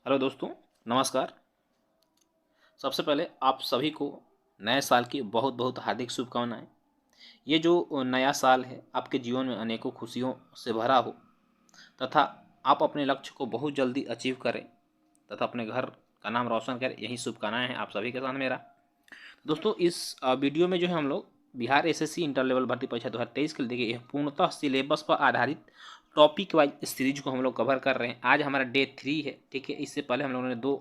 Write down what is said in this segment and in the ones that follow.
Hello दोस्तों, नमस्कार। सबसे पहले आप सभी को नए साल की बहुत बहुत हार्दिक शुभकामनाएं। ये जो नया साल है आपके जीवन में अनेकों खुशियों से भरा हो तथा आप अपने लक्ष्य को बहुत जल्दी अचीव करें तथा अपने घर का नाम रोशन करें, यही शुभकामनाएं हैं आप सभी के साथ मेरा। दोस्तों, इस वीडियो में जो है हम लोग बिहार एसएससी इंटर लेवल भर्ती परीक्षा 2023 के लिए देखिए यह पूर्णतः सिलेबस पर आधारित टॉपिक वाइज सीरीज को हम लोग कवर कर रहे हैं। आज हमारा डे 3 है, ठीक है। इससे पहले हम लोगों ने 2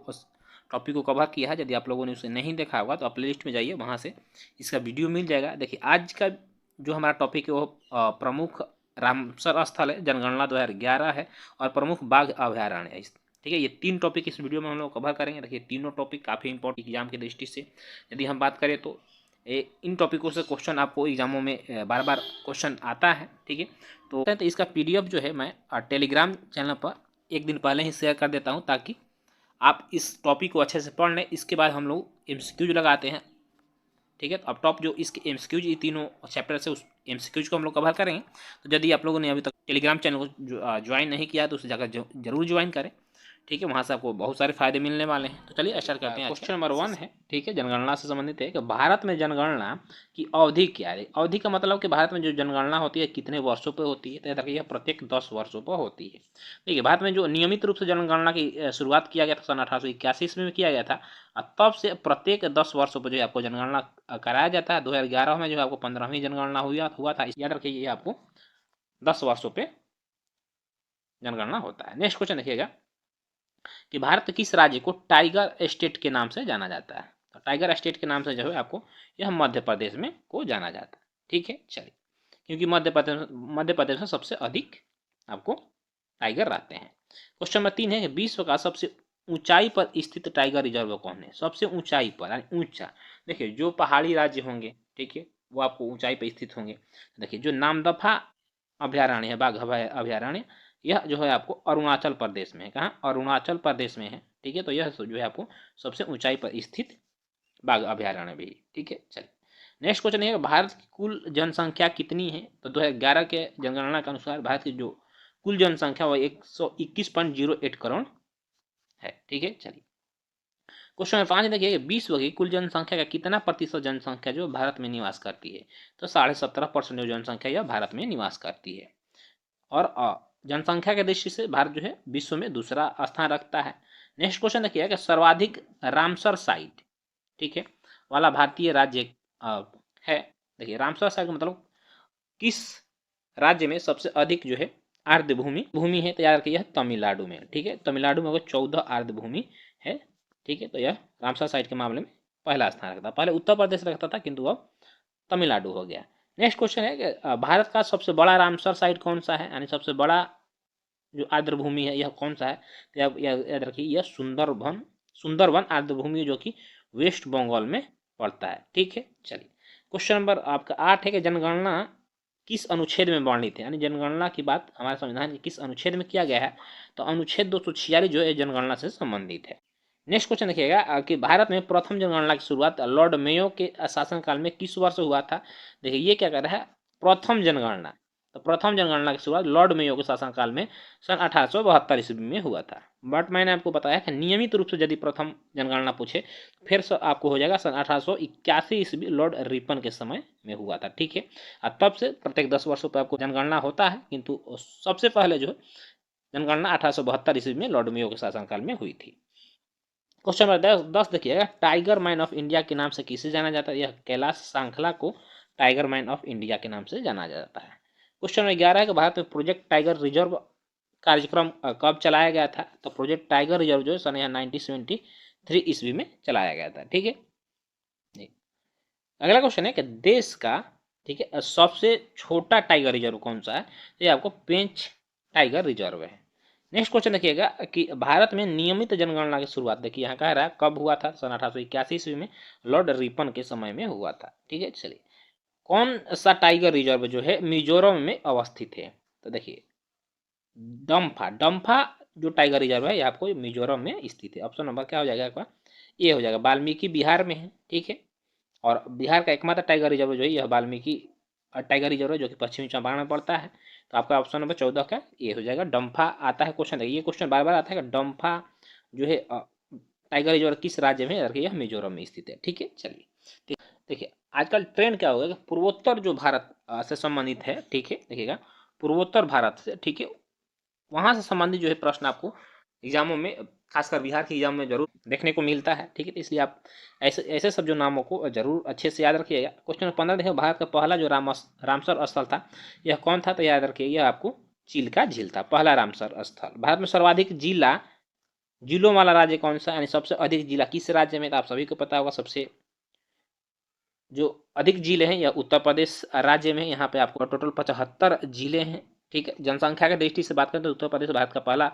टॉपिक को कवर किया है। यदि आप लोगों ने उसे नहीं देखा होगा तो आप प्ले लिस्ट में जाइए, वहाँ से इसका वीडियो मिल जाएगा। देखिए आज का जो हमारा टॉपिक है वो प्रमुख रामसर स्थल है, जनगणना 2011 है और प्रमुख बाघ अभयारण्य है। ठीक है, ये 3 टॉपिक इस वीडियो में हम लोग कवर करेंगे। देखिए तीनों टॉपिक काफ़ी इंपॉर्टेंट एग्जाम की दृष्टि से यदि हम बात करें तो इन टॉपिकों से क्वेश्चन आपको एग्जामों में बार बार क्वेश्चन आता है, ठीक है। तो इसका पीडीएफ जो है मैं टेलीग्राम चैनल पर एक दिन पहले ही शेयर कर देता हूँ ताकि आप इस टॉपिक को अच्छे से पढ़ लें। इसके बाद हम लोग एमसीक्यूज लगाते हैं, ठीक है। तो अब टॉप जो इसके एमसीक्यूज ये तीनों चैप्टर से उस एमसीक्यूज को हम लोग कवर करेंगे। तो यदि आप लोगों ने अभी तक टेलीग्राम चैनल को ज्वाइन नहीं किया तो उसे जाकर जरूर ज्वाइन करें, ठीक है। वहाँ से आपको बहुत सारे फायदे मिलने वाले हैं। तो चलिए स्टार्ट करते हैं। क्वेश्चन नंबर 1 है, ठीक है, जनगणना से संबंधित है कि भारत में जनगणना की अवधि क्या है। अवधि का मतलब कि भारत में जो जनगणना होती है कितने वर्षों पर होती है, तो याद रखिए प्रत्येक 10 वर्षों पर होती है। देखिए भारत में जो नियमित रूप से जनगणना की शुरुआत किया गया था सन 1881 ईस्वी में किया गया था और तब से प्रत्येक 10 वर्षों पर जो है आपको जनगणना कराया जाता है। 2011 में जो है आपको 15वीं जनगणना हुआ था। याद रखिए ये आपको 10 वर्षों पे जनगणना होता है। नेक्स्ट क्वेश्चन देखिएगा कि भारत किस राज्य को टाइगर स्टेट के नाम से जाना जाता है। तो टाइगर स्टेट के नाम से जो है आपको यह मध्य प्रदेश में को जाना जाता है, ठीक है। चलिए, क्योंकि मध्य प्रदेश में सबसे अधिक आपको टाइगर रहते हैं। क्वेश्चन नंबर 3 है कि विश्व का सबसे ऊंचाई पर स्थित टाइगर रिजर्व कौन है। सबसे ऊंचाई पर यानी ऊंचा, देखिए जो पहाड़ी राज्य होंगे, ठीक है, वो आपको ऊंचाई पर स्थित होंगे। देखिए जो नामदफा अभ्यारण्य है, बाघ अभ्यारण्य, यह जो है आपको अरुणाचल प्रदेश में है। कहाँ? अरुणाचल प्रदेश में है, ठीक है। तो यह जो है आपको सबसे ऊंचाई पर स्थित बाघ अभ्यारण्य भी, ठीक है। चलिए नेक्स्ट क्वेश्चन है भारत की कुल जनसंख्या कितनी है। तो 2011 के जनगणना के अनुसार भारत की जो कुल जनसंख्या वो 121.08 करोड़ है, ठीक है। चलिए क्वेश्चन नंबर 5 देखिए विश्व की कुल जनसंख्या का कितना प्रतिशत जनसंख्या जो भारत में निवास करती है। तो 17.5% जो जनसंख्या यह भारत में निवास करती है। और जनसंख्या के दृष्टि से भारत जो है विश्व में दूसरा स्थान रखता है। नेक्स्ट क्वेश्चन देखिए कि सर्वाधिक रामसर साइट, ठीक है, वाला भारतीय राज्य है। देखिए रामसर साइट का मतलब किस राज्य में सबसे अधिक जो है आर्द्र भूमि है। तो याद रखिए यह तमिलनाडु में, ठीक है। तमिलनाडु में 14 आर्द्र भूमि है, ठीक है। तो यह रामसर साइट के मामले में पहला स्थान रखता। पहले उत्तर प्रदेश रखता था किंतु अब तमिलनाडु हो गया। नेक्स्ट क्वेश्चन है कि भारत का सबसे बड़ा रामसर साइट कौन सा है, यानी सबसे बड़ा जो आर्द्र भूमि है यह कौन सा है। तो याद रखिए यह सुंदरवन आर्द्र भूमि जो कि वेस्ट बंगाल में पड़ता है, ठीक है। चलिए क्वेश्चन नंबर आपका 8 है कि जनगणना किस अनुच्छेद में वर्णित है, यानी जनगणना की बात हमारे संविधान के किस अनुच्छेद में किया गया है। तो अनुच्छेद 246 जो है जनगणना से संबंधित है। नेक्स्ट क्वेश्चन देखिएगा कि भारत में प्रथम जनगणना की शुरुआत लॉर्ड मेयो के शासनकाल में किस वर्ष हुआ था। देखिए ये क्या कर रहा है, प्रथम जनगणना। तो प्रथम जनगणना की शुरुआत लॉर्ड मेयो के शासनकाल में सन 1872 ईस्वी में हुआ था। बट मैंने आपको बताया कि नियमित रूप से यदि प्रथम जनगणना पूछे फिर आपको हो जाएगा सन 1881 ईस्वी लॉर्ड रिपन के समय में हुआ था, ठीक है। और तब से प्रत्येक 10 वर्षों पर आपको जनगणना होता है, किंतु सबसे पहले जो है जनगणना 1872 ईस्वी में लॉर्ड मेयो के शासनकाल में हुई थी। क्वेश्चन नंबर 10 देखिएगा टाइगर माइन ऑफ इंडिया के नाम से किसे जाना जाता है। यह कैलाश सांखला को टाइगर माइन ऑफ इंडिया के नाम से जाना जाता है। क्वेश्चन नंबर 11 है कि भारत में प्रोजेक्ट टाइगर रिजर्व कार्यक्रम कब चलाया गया था। तो प्रोजेक्ट टाइगर रिजर्व जो है सन 1973 ईस्वी में चलाया गया था, ठीक है। अगला क्वेश्चन है कि देश का, ठीक है, सबसे छोटा टाइगर रिजर्व कौन सा है। तो ये आपको पेंच टाइगर रिजर्व है। नेक्स्ट क्वेश्चन देखिएगा कि भारत में नियमित जनगणना की शुरुआत देखिए यहाँ कह रहा है कब हुआ था। सन 1881 ईस्वी में लॉर्ड रिपन के समय में हुआ था, ठीक है। चलिए कौन सा टाइगर रिजर्व जो है मिजोरम में अवस्थित है। तो देखिए डम्फा जो टाइगर रिजर्व है यह आपको मिजोरम में स्थित है। ऑप्शन नंबर क्या हो जाएगा आपका, ए हो जाएगा। वाल्मीकि बिहार में है, ठीक है। और बिहार का एकमात्र टाइगर रिजर्व जो है यह वाल्मीकि टाइगर रिजर्व है जो कि पश्चिमी चंपारण में पड़ता है। तो आपका ऑप्शन नंबर 14 का ये हो जाएगा। डम्फा आता है क्वेश्चन, ये क्वेश्चन बार बार आता है कि डम्फा जो है टाइगर रिजर्व किस राज्य में, यह मिजोरम में स्थित है। ठीक है, चलिए देखिए आजकल ट्रेंड क्या होगा कि पूर्वोत्तर जो भारत से संबंधित है, ठीक है, देखिएगा पूर्वोत्तर भारत से, ठीक है, वहां से संबंधित जो है प्रश्न आपको एग्जामों में, खासकर बिहार के एग्जाम में जरूर देखने को मिलता है। ठीक है, तो इसलिए आप ऐसे ऐसे सब जो नामों को जरूर अच्छे से याद रखिएगा। क्वेश्चन नंबर 15 देखिए, भारत का पहला जो रामसर स्थल था यह कौन था, तो याद रखिए यह आपको चिल्का झील था, पहला रामसर स्थल। भारत में सर्वाधिक जिलों वाला राज्य कौन सा, यानी सबसे अधिक जिला किस राज्य में, तो आप सभी को पता होगा सबसे जो अधिक जिले हैं यह उत्तर प्रदेश राज्य में। यहाँ पे आपको टोटल 75 जिले हैं। ठीक है, जनसंख्या की दृष्टि से बात करें तो उत्तर प्रदेश भारत का पहला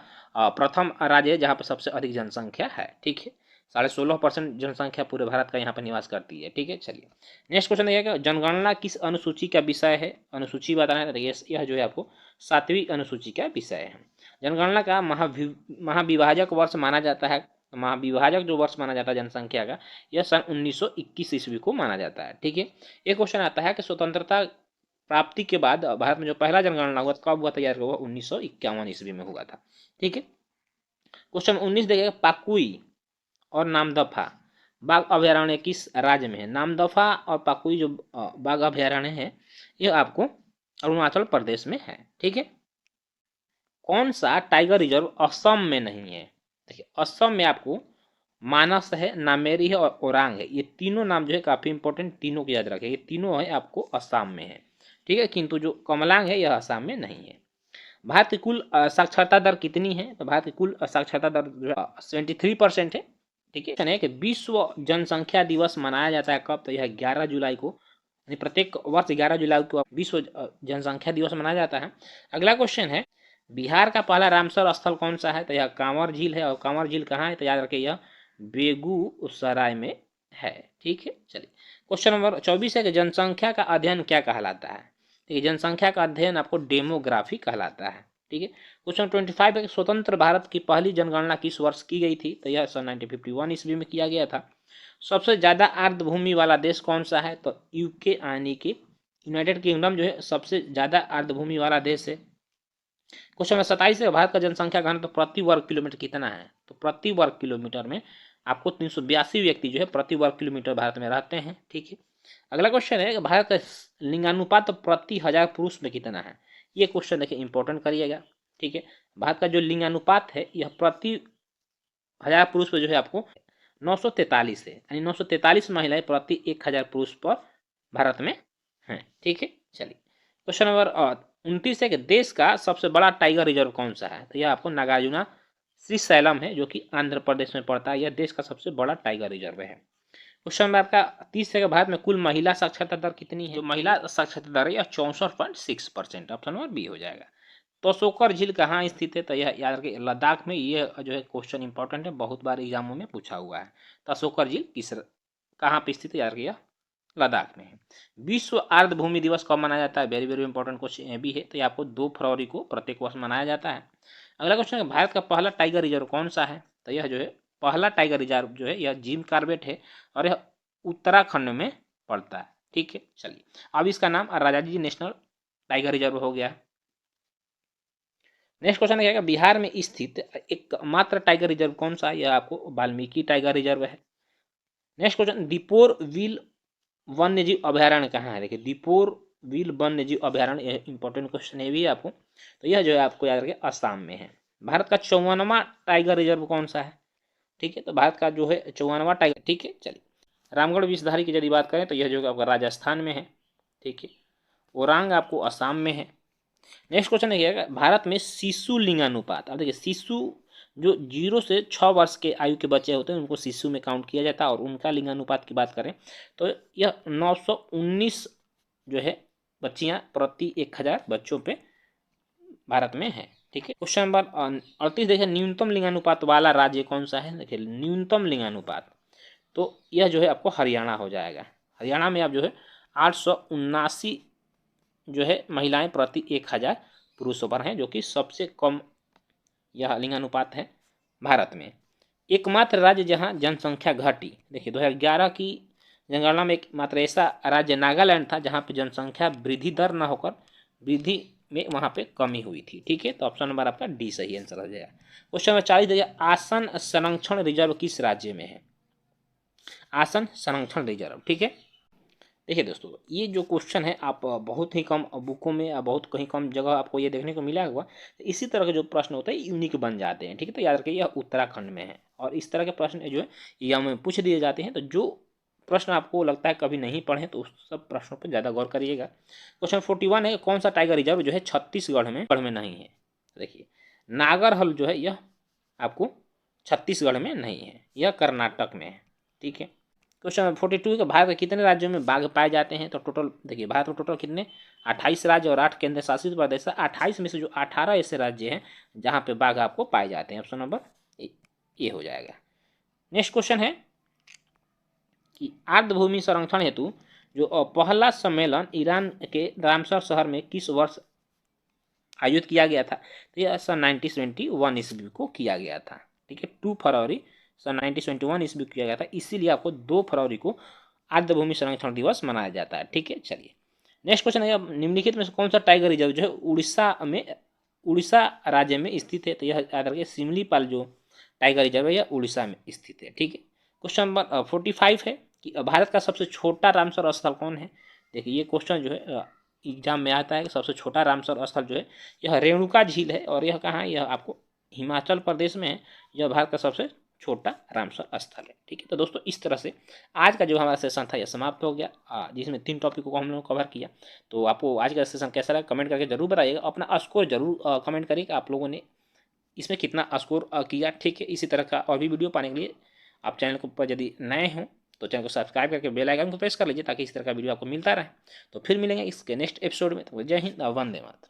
प्रथम राज्य है जहाँ पर सबसे अधिक जनसंख्या है। ठीक है, 16.5% जनसंख्या पूरे भारत का यहाँ पर निवास करती है। ठीक है, चलिए नेक्स्ट क्वेश्चन देखिएगा, जनगणना किस अनुसूची का विषय है, अनुसूची बताना है, यह जो है आपको 7वीं अनुसूची का विषय है। जनगणना का महाविभाजक वर्ष माना जाता है, महाविभाजक जो वर्ष माना जाता है जनसंख्या का, यह सन 1921 ईस्वी को माना जाता है। ठीक है, एक क्वेश्चन आता है कि स्वतंत्रता प्राप्ति के बाद भारत में जो पहला जनगणना हुआ कब हुआ, तैयार हुआ 1951 ईस्वी में हुआ था। ठीक है, क्वेश्चन 19 देखिएगा, पाकुई और नामदफा बाघ अभयारण्य किस राज्य में है। नामदफा और पाकुई जो बाघ अभयारण्य है यह आपको अरुणाचल प्रदेश में है। ठीक है, कौन सा टाइगर रिजर्व असम में नहीं है, देखिए असम में आपको मानस है, नामेरी है और ओरांग है। ये तीनों नाम जो है काफी इंपॉर्टेंट, तीनों को याद रखें, ये तीनों है आपको असम में है। ठीक है, किंतु जो कमलांग है यह असम में नहीं है। भारत की कुल साक्षरता दर कितनी है, तो भारत की कुल साक्षरता दर 73% है। ठीक है कि विश्व जनसंख्या दिवस मनाया जाता है कब, तो यह 11 जुलाई को, यानी प्रत्येक वर्ष 11 जुलाई को विश्व जनसंख्या दिवस मनाया जाता है। अगला क्वेश्चन है, बिहार का पहला रामसर स्थल कौन सा है, तो यह कांवर झील है। और कांवर झील कहाँ है, तो याद रखिए यह बेगूसराय में है। ठीक है, चलिए क्वेश्चन नंबर 24 है कि जनसंख्या का अध्ययन क्या कहलाता है। ठीक है, जनसंख्या का अध्ययन आपको डेमोग्राफी कहलाता है। ठीक है, क्वेश्चन 25 है कि स्वतंत्र भारत की पहली जनगणना किस वर्ष की गई थी, तो यह सन 1951 ईस्वी में किया गया था। सबसे ज्यादा आर्द्र भूमि वाला देश कौन सा है, तो यूके यानी कि यूनाइटेड किंगडम जो है सबसे ज्यादा आर्द्र भूमि वाला देश है। क्वेश्चन नंबर 27 है, भारत का जनसंख्या घनत्व प्रति वर्ग किलोमीटर कितना है, तो प्रति वर्ग किलोमीटर में आपको 382 व्यक्ति जो है प्रति वर्ग किलोमीटर भारत में रहते हैं। ठीक है, अगला क्वेश्चन है कि भारत का लिंगानुपात प्रति हजार पुरुष में कितना है। ये क्वेश्चन देखिए इंपॉर्टेंट करिएगा। ठीक है, भारत का जो लिंगानुपात है यह प्रति हजार पुरुष पे जो है आपको 943 है, यानी 943 महिलाएं प्रति 1000 पुरुष पर भारत में हैं। ठीक है, चलिए क्वेश्चन नंबर 29 है कि देश का सबसे बड़ा टाइगर रिजर्व कौन सा है, तो यह आपको नागार्जुना श्रीशैलम है जो कि आंध्र प्रदेश में पड़ता है। यह देश का सबसे बड़ा टाइगर रिजर्व है। क्वेश्चन नंबर आपका 30 है कि भारत में कुल महिला साक्षरता दर कितनी है, तो महिला साक्षरता दर यह 64.6%, ऑप्शन नंबर बी हो जाएगा। तोसोकर झील कहाँ स्थित है, तो यह याद रखिए लद्दाख में। ये जो है क्वेश्चन इंपॉर्टेंट है, बहुत बार एग्जामों में पूछा हुआ है। तोसोकर झील किस कहाँ पे स्थित है, याद रखिए लद्दाख में है। विश्व आर्द्र भूमि दिवस कब मनाया जाता है, वेरी वेरी इंपॉर्टेंट क्वेश्चन भी है, तो ये आपको 2 फरवरी को प्रत्येक वर्ष मनाया जाता है। अगला क्वेश्चन है, भारत का पहला टाइगर रिजर्व कौन सा है, तो यह जो है पहला टाइगर रिजर्व जो है यह जिम कार्बेट है और यह उत्तराखंड में पड़ता है। ठीक है, चलिए अब इसका नाम राजाजी नेशनल टाइगर रिजर्व हो गया है। नेक्स्ट क्वेश्चन है, बिहार में स्थित एकमात्र टाइगर रिजर्व कौन सा है, यह आपको वाल्मीकि टाइगर रिजर्व है। नेक्स्ट क्वेश्चन, दीपोर व्हील वन्य जीव अभयारण्य कहाँ है, देखिए दीपोर व्हील वन्य जीव अभयारण्य इंपॉर्टेंट क्वेश्चन है भी आपको, तो यह जो है आपको याद रखिए असम में है। भारत का 54वां टाइगर रिजर्व कौन सा है, ठीक है, तो भारत का जो है 54वां टाइगर। ठीक है, चलिए रामगढ़ विषधारी की यदि बात करें तो यह जो आपका राजस्थान में है। ठीक है, ओरांग आपको असम में है। नेक्स्ट क्वेश्चन है, भारत में शिशु लिंगानुपात, अब देखिए शिशु जो 0 से 6 वर्ष के आयु के बच्चे होते हैं उनको शिशु में काउंट किया जाता है, और उनका लिंगानुपात की बात करें तो यह 919 जो है बच्चियां प्रति 1000 बच्चों पे भारत में है। ठीक है, क्वेश्चन नंबर 38 देखिए, न्यूनतम लिंगानुपात वाला राज्य कौन सा है, देखिए न्यूनतम लिंगानुपात, तो यह जो है आपको हरियाणा हो जाएगा। हरियाणा में आप जो है 879 जो है महिलाएं प्रति 1000 पुरुषों पर हैं, जो कि सबसे कम यह लिंगानुपात है भारत में। एकमात्र राज्य जहां जनसंख्या घटी, देखिए 2011 की जनगणना में एक मात्र ऐसा राज्य नागालैंड था जहां पर जनसंख्या वृद्धि दर न होकर वृद्धि में वहाँ पे कमी हुई थी। ठीक है, तो ऑप्शन नंबर आपका डी सही आंसर हो जाएगा। क्वेश्चन नंबर 40 देखिए, आसन संरक्षण रिजर्व किस राज्य में है? आसन संरक्षण रिजर्व। ठीक है, देखिए दोस्तों, ये जो क्वेश्चन है आप बहुत ही कम बुकों में या बहुत कहीं कम जगह आपको ये देखने को मिला होगा। तो इसी तरह के जो प्रश्न होते हैं यूनिक बन जाते हैं। ठीक है, तो याद रखिए यह उत्तराखंड में है और इस तरह के प्रश्न जो है ये हमें पूछ दिए जाते हैं। तो जो प्रश्न आपको लगता है कभी नहीं पढ़े तो उस सब प्रश्नों पर ज़्यादा गौर करिएगा। क्वेश्चन 41 है, कौन सा टाइगर रिजर्व जो है छत्तीसगढ़ में नहीं है? देखिए, नागरहल जो है यह आपको छत्तीसगढ़ में नहीं है, यह कर्नाटक में है। ठीक है, क्वेश्चन नंबर 42 का, भारत के कितने राज्यों में बाघ पाए जाते हैं? तो टोटल देखिए, भारत में टोटल कितने 28 राज्य और 8 केंद्र शासित प्रदेश है। 28 में से जो 18 ऐसे राज्य हैं जहाँ पे बाघ आपको पाए जाते हैं। ऑप्शन नंबर ये हो जाएगा। नेक्स्ट क्वेश्चन है कि आर्द्रभूमि संरक्षण हेतु जो पहला सम्मेलन ईरान के रामसर शहर में किस वर्ष आयोजित किया गया था? तो यह सन 1971 ईस्वी को किया गया था। ठीक है, 2 फरवरी सन 1971 ईस्वी को किया गया था, इसीलिए आपको 2 फरवरी को आर्द्रभूमि संरक्षण दिवस मनाया जाता है। ठीक है, चलिए नेक्स्ट क्वेश्चन है, निम्नलिखित में से कौन सा टाइगर रिजर्व जो है उड़ीसा राज्य में स्थित है? तो यह याद रखिए, सिमलीपाल जो टाइगर रिजर्व है यह उड़ीसा में स्थित है। ठीक है, क्वेश्चन नंबर 45 है कि भारत का सबसे छोटा रामसर स्थल कौन है? देखिए, ये क्वेश्चन जो है एग्जाम में आता है कि सबसे छोटा रामसर स्थल जो है यह रेणुका झील है और यह कहाँ है? यह आपको हिमाचल प्रदेश में है। यह भारत का सबसे छोटा रामसर स्थल है। ठीक है, तो दोस्तों इस तरह से आज का जो हमारा सेशन था यह समाप्त हो गया, जिसमें 3 टॉपिकों को हम लोग कवर किया। तो आपको आज का सेशन कैसा लगा कमेंट करके जरूर बताइएगा। अपना स्कोर जरूर कमेंट करिएगा आप लोगों ने इसमें कितना स्कोर किया। ठीक है, इसी तरह का और भी वीडियो पाने के लिए आप चैनल को पर यदि नए हों तो चैनल को सब्सक्राइब करके बेल आइकन को प्रेस कर लीजिए ताकि इस तरह का वीडियो आपको मिलता रहे। तो फिर मिलेंगे इसके नेक्स्ट एपिसोड में। तो जय हिंद, वंदे मातरम।